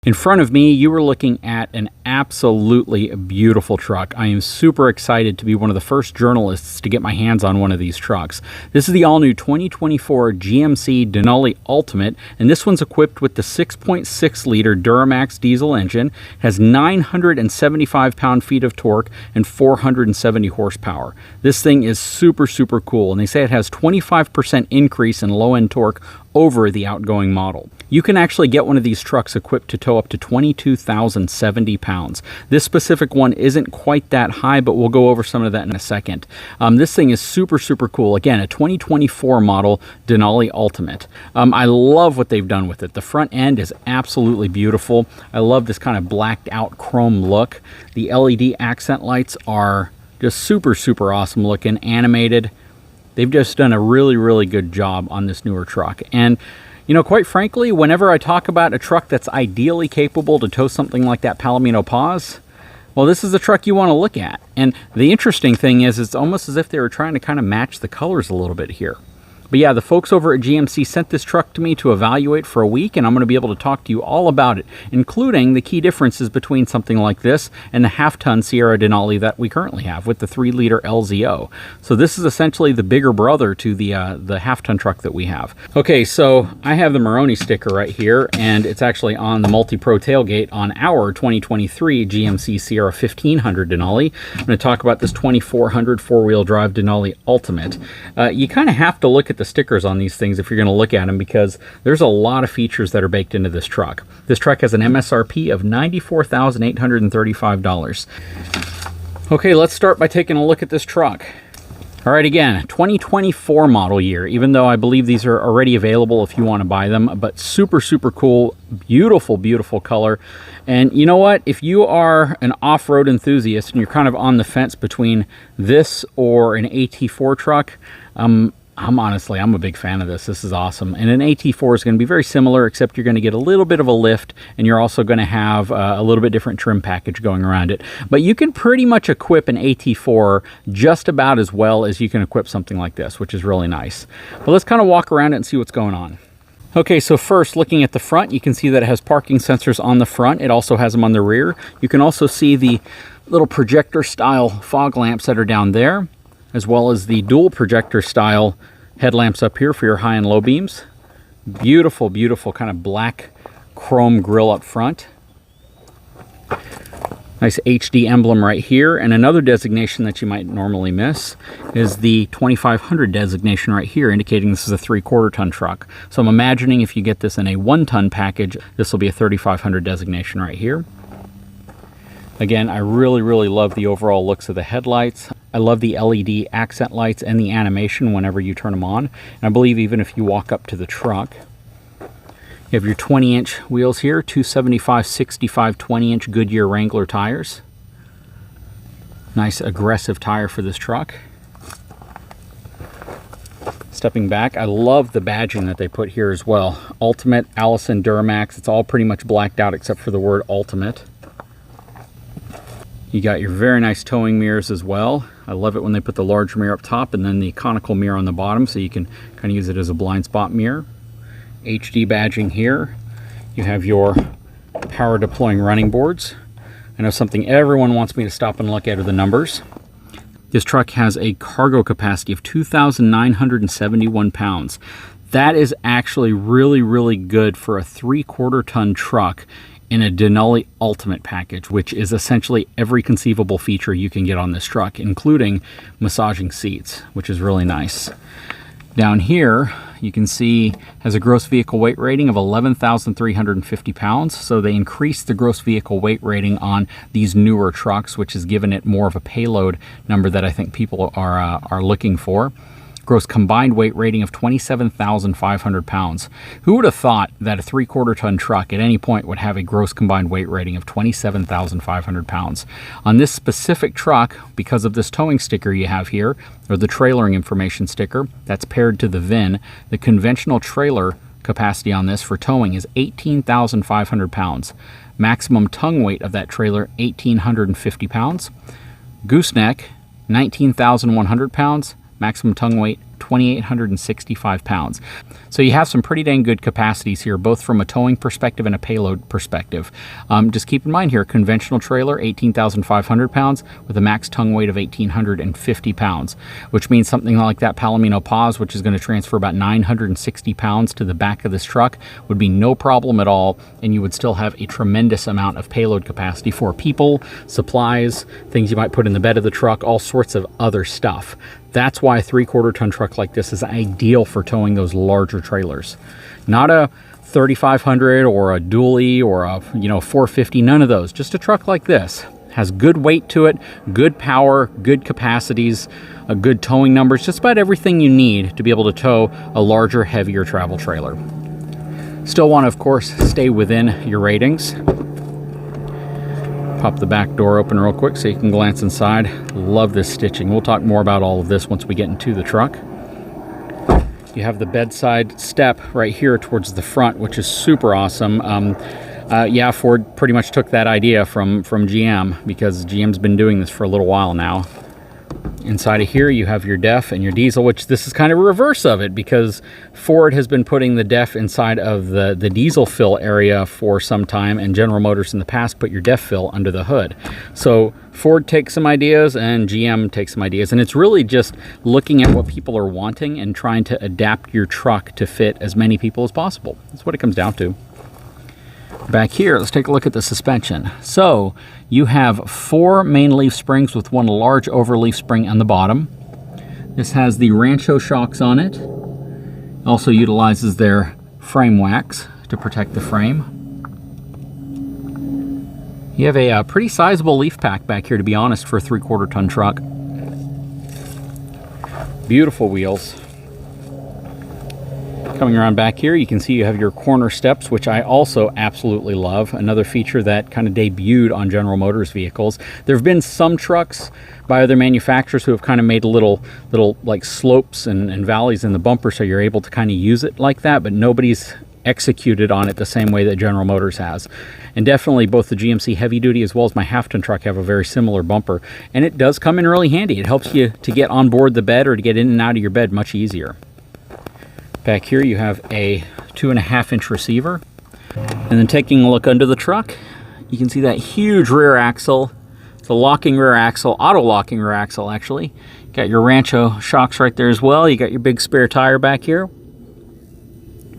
In front of me, you are looking at an absolutely beautiful truck. I am super excited to be one of the first journalists to get my hands on one of these trucks. This is the all-new 2024 GMC Denali Ultimate, and this one's equipped with the 6.6-liter Duramax diesel engine, has 975 pound-feet of torque, and 470 horsepower. This thing is super, super cool, and they say it has 25% increase in low-end torque over the outgoing model. You can actually get one of these trucks equipped to tow up to 22,070 pounds. This specific one isn't quite that high, but we'll go over some of that in a second. This thing is super, super cool. Again, a 2024 model Denali Ultimate. I love what they've done with it. The front end is absolutely beautiful. I love this kind of blacked out chrome look. The LED accent lights are just super, super awesome looking, animated. They've just done a really, really good job on this newer truck. And you know, quite frankly, whenever I talk about a truck that's ideally capable to tow something like that Palomino Paz, well, this is the truck you want to look at. And the interesting thing is, it's almost as if they were trying to kind of match the colors a little bit here. But yeah, the folks over at GMC sent this truck to me to evaluate for a week, and I'm going to be able to talk to you all about it, including the key differences between something like this and the half-ton Sierra Denali that we currently have with the 3-liter LZO. So this is essentially the bigger brother to the half-ton truck that we have. Okay, so I have the Moroni sticker right here, and it's actually on the multi-pro tailgate on our 2023 GMC Sierra 1500 Denali. I'm going to talk about this 2400 four-wheel drive Denali Ultimate. You kind of have to look at the stickers on these things if you're going to look at them, because there's a lot of features that are baked into this truck. This truck has an MSRP of $94,835. Okay, let's start by taking a look at this truck. All right, again, 2024 model year, even though I believe these are already available if you want to buy them, but super, super cool, beautiful, beautiful color. And you know what? If you are an off-road enthusiast and you're kind of on the fence between this or an AT4 truck, I'm a big fan of this. This is awesome. And an AT4 is going to be very similar, except you're going to get a little bit of a lift, and you're also going to have a little bit different trim package going around it. But you can pretty much equip an AT4 just about as well as you can equip something like this, which is really nice. But let's kind of walk around it and see what's going on. Okay, so first, looking at the front, you can see that it has parking sensors on the front. It also has them on the rear. You can also see the little projector-style fog lamps that are down there, as well as the dual projector style headlamps up here for your high and low beams. Beautiful, beautiful kind of black chrome grille up front. Nice HD emblem right here. And another designation that you might normally miss is the 2500 designation right here, indicating this is a 3/4 ton truck. So I'm imagining if you get this in a 1-ton package, this will be a 3500 designation right here. Again, I really love the overall looks of the headlights. I love the LED accent lights and the animation whenever you turn them on. And I believe even if you walk up to the truck, you have your 20-inch wheels here, 275/65 20-inch Goodyear Wrangler tires. Nice aggressive tire for this truck. Stepping back, I love the badging that they put here as well. Ultimate, Allison, Duramax, it's all pretty much blacked out except for the word Ultimate. You got your very nice towing mirrors as well. I love it when they put the large mirror up top and then the conical mirror on the bottom, so you can kind of use it as a blind spot mirror. HD badging here. You have your power deploying running boards. I know something everyone wants me to stop and look at are the numbers. This truck has a cargo capacity of 2,971 pounds. That is actually really good for a 3/4 ton truck in a Denali Ultimate package, which is essentially every conceivable feature you can get on this truck, including massaging seats, which is really nice. Down here, you can see has a gross vehicle weight rating of 11,350 pounds. So they increased the gross vehicle weight rating on these newer trucks, which has given it more of a payload number that I think people are looking for. Gross combined weight rating of 27,500 pounds. Who would have thought that a 3/4 ton truck at any point would have a gross combined weight rating of 27,500 pounds? On this specific truck, because of this towing sticker you have here, or the trailering information sticker that's paired to the VIN, the conventional trailer capacity on this for towing is 18,500 pounds. Maximum tongue weight of that trailer, 1,850 pounds. Gooseneck, 19,100 pounds. Maximum tongue weight, 2,865 pounds. So you have some pretty dang good capacities here, both from a towing perspective and a payload perspective. Just keep in mind here, conventional trailer, 18,500 pounds with a max tongue weight of 1,850 pounds, which means something like that Palomino Paz, which is going to transfer about 960 pounds to the back of this truck, would be no problem at all, and you would still have a tremendous amount of payload capacity for people, supplies, things you might put in the bed of the truck, all sorts of other stuff. That's why a 3/4 ton truck like this is ideal for towing those larger trailers. Not a 3,500 or a dually or a 450, none of those. Just a truck like this. Has good weight to it, good power, good capacities, good towing numbers, just about everything you need to be able to tow a larger, heavier travel trailer. Still want to, of course, stay within your ratings. Pop the back door open real quick so you can glance inside. Love this stitching. We'll talk more about all of this once we get into the truck. You have the bedside step right here towards the front, which is super awesome. Yeah, Ford pretty much took that idea from GM, because GM's been doing this for a little while now. Inside of here, you have your DEF and your diesel, which this is kind of a reverse of it, because Ford has been putting the DEF inside of the diesel fill area for some time, and General Motors in the past put your DEF fill under the hood. So Ford takes some ideas and GM takes some ideas, and it's really just looking at what people are wanting and trying to adapt your truck to fit as many people as possible. That's what it comes down to. Back here, let's take a look at the suspension. So you have 4 main leaf springs with 1 large overleaf spring on the bottom. This has the Rancho shocks on it. Also utilizes their frame wax to protect the frame. You have a pretty sizable leaf pack back here, to be honest, for a 3/4 ton truck. Beautiful wheels. Coming around back here, you can see you have your corner steps, which I also absolutely love. Another feature that kind of debuted on General Motors vehicles. There have been some trucks by other manufacturers who have kind of made little like slopes and valleys in the bumper, so you're able to kind of use it like that, but nobody's executed on it the same way that General Motors has. And definitely both the GMC heavy duty as well as my half-ton truck have a very similar bumper, and it does come in really handy. It helps you to get on board the bed or to get in and out of your bed much easier. Back here you have a 2.5-inch receiver. And then taking a look under the truck, you can see that huge rear axle. It's a locking rear axle, auto-locking rear axle actually. You got your Rancho shocks right there as well. You got your big spare tire back here.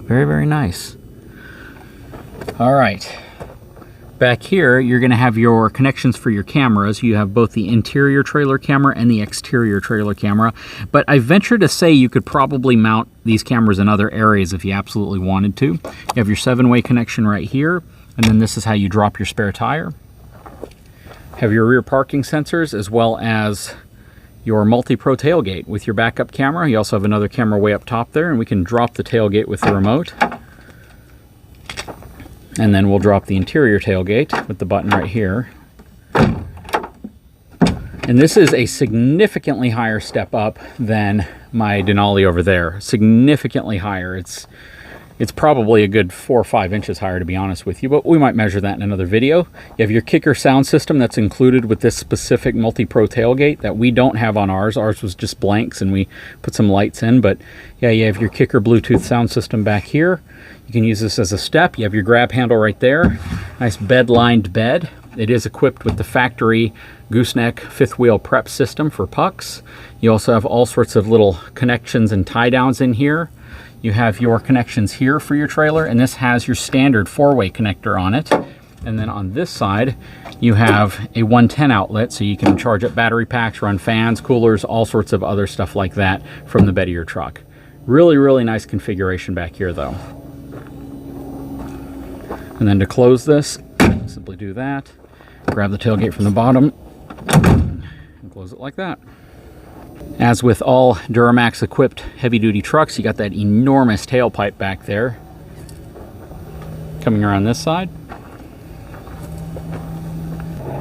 Very, very nice. All right. Back here, you're going to have your connections for your cameras. You have both the interior trailer camera and the exterior trailer camera. But I venture to say you could probably mount these cameras in other areas if you absolutely wanted to. You have your 7-way connection right here, and then this is how you drop your spare tire. Have your rear parking sensors as well as your multi-pro tailgate with your backup camera. You also have another camera way up top there, and we can drop the tailgate with the remote. And then we'll drop the interior tailgate with the button right here. And this is a significantly higher step up than my Denali over there. Significantly higher. It's probably a good 4 or 5 inches higher, to be honest with you, but we might measure that in another video. You have your kicker sound system that's included with this specific multi-pro tailgate that we don't have on ours. Ours was just blanks and we put some lights in, but yeah, you have your kicker Bluetooth sound system back here. You can use this as a step. You have your grab handle right there. Nice bed-lined bed. It is equipped with the factory gooseneck 5th wheel prep system for pucks. You also have all sorts of little connections and tie downs in here. You have your connections here for your trailer, and this has your standard 4-way connector on it. And then on this side, you have a 110 outlet, so you can charge up battery packs, run fans, coolers, all sorts of other stuff like that from the bed of your truck. Really, really nice configuration back here, though. And then to close this, simply do that. Grab the tailgate from the bottom and close it like that. As with all Duramax equipped heavy-duty trucks, you got that enormous tailpipe back there. Coming around this side.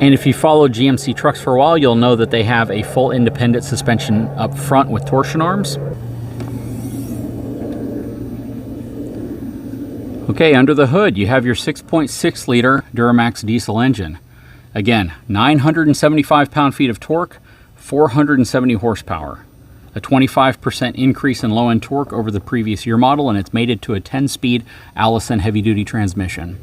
And if you followed GMC trucks for a while, you'll know that they have a full independent suspension up front with torsion arms. Okay, under the hood, you have your 6.6 liter Duramax diesel engine. Again, 975 pound-feet of torque, 470 horsepower. A 25% increase in low-end torque over the previous year model, and it's mated to a 10-speed Allison heavy-duty transmission.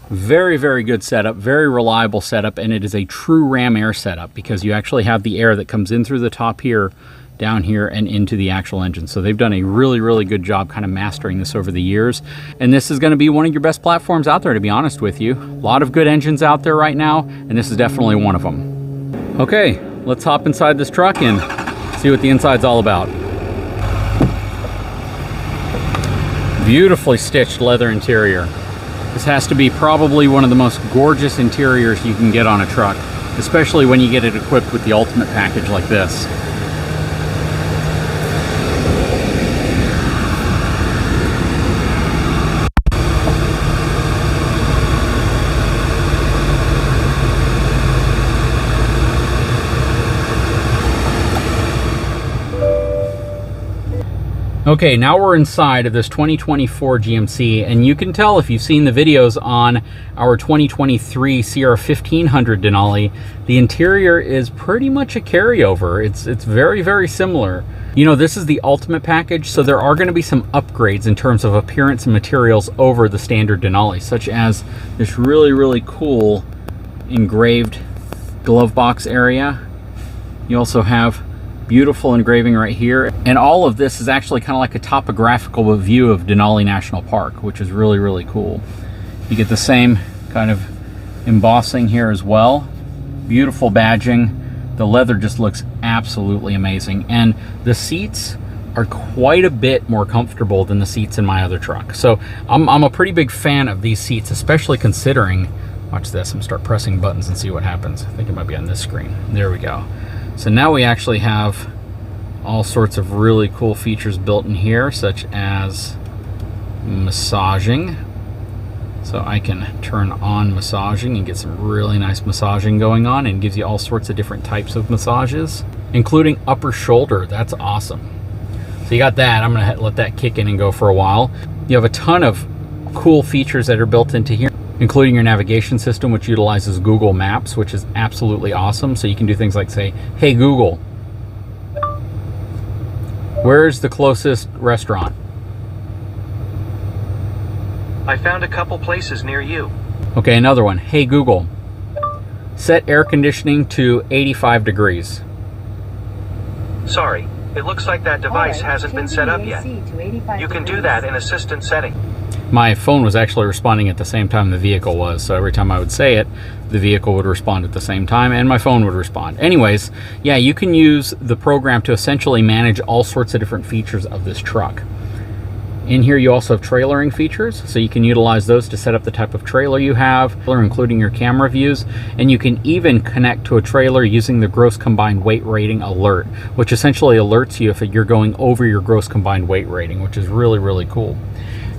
Very, very good setup, very reliable setup, and it is a true Ram Air setup because you actually have the air that comes in through the top here, down here, and into the actual engine. So they've done a really, really good job kind of mastering this over the years. And this is going to be one of your best platforms out there, to be honest with you. A lot of good engines out there right now, and this is definitely one of them. Okay, let's hop inside this truck and see what the inside's all about. Beautifully stitched leather interior. This has to be probably one of the most gorgeous interiors you can get on a truck, especially when you get it equipped with the ultimate package like this. Okay, now we're inside of this 2024 GMC, and you can tell if you've seen the videos on our 2023 Sierra 1500 Denali, the interior is pretty much a carryover. It's very, very similar. You know, this is the ultimate package, so there are going to be some upgrades in terms of appearance and materials over the standard Denali, such as this really, really cool engraved glove box area. You also have beautiful engraving right here, and all of this is actually kind of like a topographical view of Denali National Park, which is really, really cool. You get the same kind of embossing here as well. Beautiful badging. The leather just looks absolutely amazing, and the seats are quite a bit more comfortable than the seats in my other truck. So I'm a pretty big fan of these seats, especially considering, watch this, I'm gonna start pressing buttons and see what happens. I think it might be on this screen. There we go. So now we actually have all sorts of really cool features built in here, such as massaging. So I can turn on massaging and get some really nice massaging going on, and gives you all sorts of different types of massages, including upper shoulder. That's awesome. So you got that. I'm gonna let that kick in and go for a while. You have a ton of cool features that are built into here, including your navigation system, which utilizes Google Maps, which is absolutely awesome. So you can do things like say, hey Google, where's the closest restaurant? I found a couple places near you. Okay, another one. Hey Google, set air conditioning to 85 degrees. Sorry, it looks like that device hasn't been set up yet. You can do that in assistant setting. My phone was actually responding at the same time the vehicle was, so every time I would say it, the vehicle would respond at the same time and my phone would respond. Anyways, yeah, you can use the program to essentially manage all sorts of different features of this truck. In here you also have trailering features, so you can utilize those to set up the type of trailer you have, including your camera views, and you can even connect to a trailer using the gross combined weight rating alert, which essentially alerts you if you're going over your gross combined weight rating, which is really, really cool.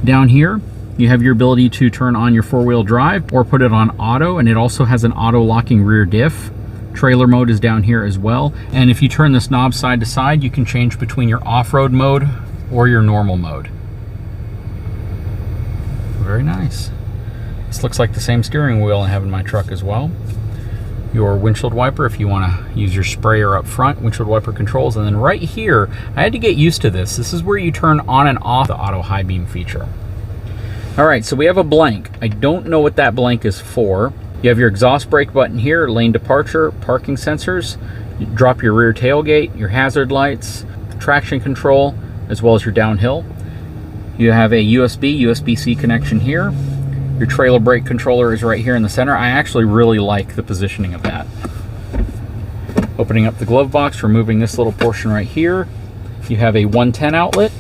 Down here, you have your ability to turn on your four-wheel drive or put it on auto, and it also has an auto locking rear diff. Trailer mode is down here as well, and if you turn this knob side to side, you can change between your off-road mode or your normal mode. Very nice. This looks like the same steering wheel I have in my truck as well. Your windshield wiper if you want to use your sprayer up front, windshield wiper controls, and then right here, I had to get used to this. This is where you turn on and off the auto high beam feature. All right, so we have a blank. I don't know what that blank is for. You have your exhaust brake button here, lane departure, parking sensors, you drop your rear tailgate, your hazard lights, traction control, as well as your downhill. You have a USB-C connection here. Your trailer brake controller is right here in the center. I actually really like the positioning of that. Opening up the glove box, removing this little portion right here. You have a 110 outlet,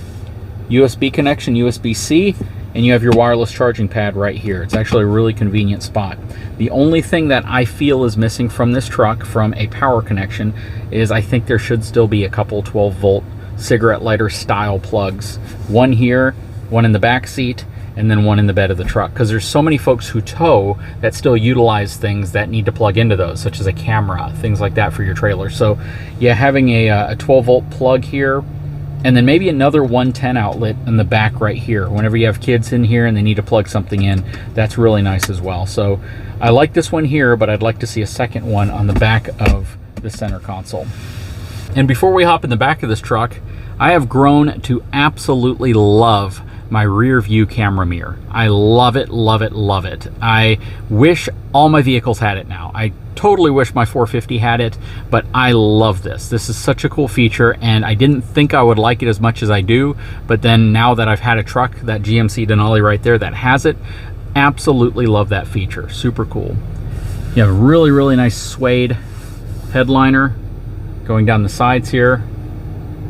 USB connection, USB-C, and you have your wireless charging pad right here. It's actually a really convenient spot. The only thing that I feel is missing from this truck from a power connection is I think there should still be a couple 12-volt cigarette lighter style plugs. One here, one in the back seat, and then one in the bed of the truck, because there's so many folks who tow that still utilize things that need to plug into those, such as a camera, things like that for your trailer. So yeah, having a 12-volt plug here, and then maybe another 110 outlet in the back right here. Whenever you have kids in here and they need to plug something in, that's really nice as well. So I like this one here, but I'd like to see a second one on the back of the center console. And before we hop in the back of this truck, I have grown to absolutely love my rear view camera mirror. I love it, love it, love it. I wish all my vehicles had it now. I totally wish my 450 had it, but I love this. This is such a cool feature, and I didn't think I would like it as much as I do, but then now that I've had a truck, that GMC Denali right there that has it, absolutely love that feature. Super cool. You have a really, really nice suede headliner going down the sides here.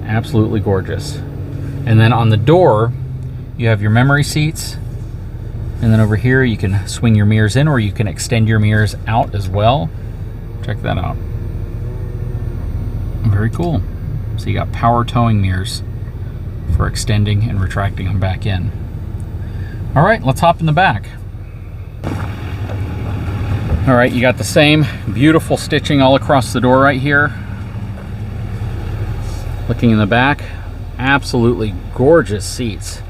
Absolutely gorgeous. And then on the door, you have your memory seats, and then over here you can swing your mirrors in, or you can extend your mirrors out as well. Check that out. Very cool. So you got power towing mirrors for extending and retracting them back in. All right, let's hop in the back. All right, you got the same beautiful stitching all across the door right here. Looking in the back, absolutely gorgeous seats.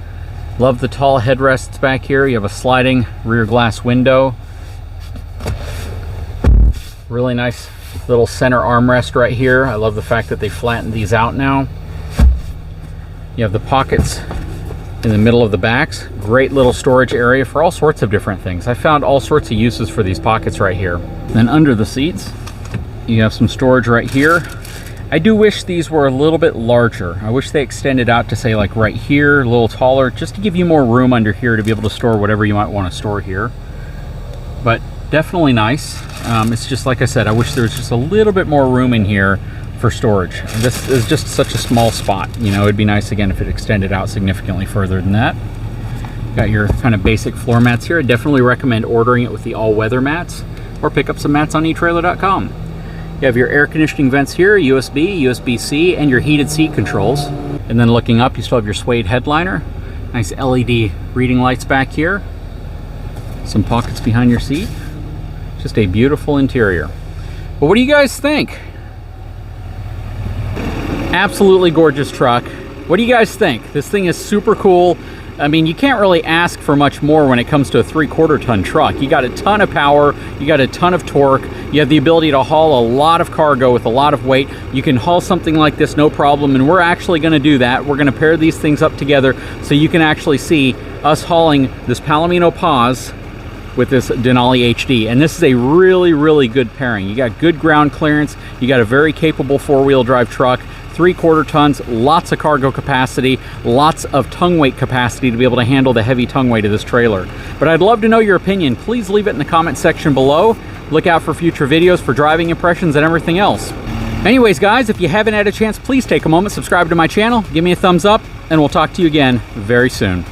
Love the tall headrests back here. You have a sliding rear glass window. Really nice little center armrest right here. I love the fact that they flattened these out now. You have the pockets in the middle of the backs. Great little storage area for all sorts of different things. I found all sorts of uses for these pockets right here. Then under the seats, you have some storage right here. I do wish these were a little bit larger. I wish they extended out to say like right here, a little taller, just to give you more room under here to be able to store whatever you might want to store here. But definitely nice. It's just like I said, I wish there was just a little bit more room in here for storage. This is just such a small spot. You know, it'd be nice again if it extended out significantly further than that. Got your kind of basic floor mats here. I definitely recommend ordering it with the all-weather mats, or pick up some mats on etrailer.com. You have your air conditioning vents here, USB, USB-C, and your heated seat controls. And then looking up, you still have your suede headliner. Nice LED reading lights back here. Some pockets behind your seat. Just a beautiful interior. But what do you guys think? Absolutely gorgeous truck. What do you guys think? This thing is super cool. I mean, you can't really ask for much more when it comes to a 3/4 ton truck. You got a ton of power, you got a ton of torque, you have the ability to haul a lot of cargo with a lot of weight. You can haul something like this no problem, and we're actually gonna do that. We're gonna pair these things up together so you can actually see us hauling this Palomino Paz with this Denali HD. And this is a really, really good pairing. You got good ground clearance, you got a very capable 4-wheel drive truck. 3/4 tons, lots of cargo capacity, lots of tongue weight capacity to be able to handle the heavy tongue weight of this trailer. But I'd love to know your opinion. Please leave it in the comment section below. Look out for future videos for driving impressions and everything else. Anyways, guys, if you haven't had a chance, please take a moment, subscribe to my channel, give me a thumbs up, and we'll talk to you again very soon.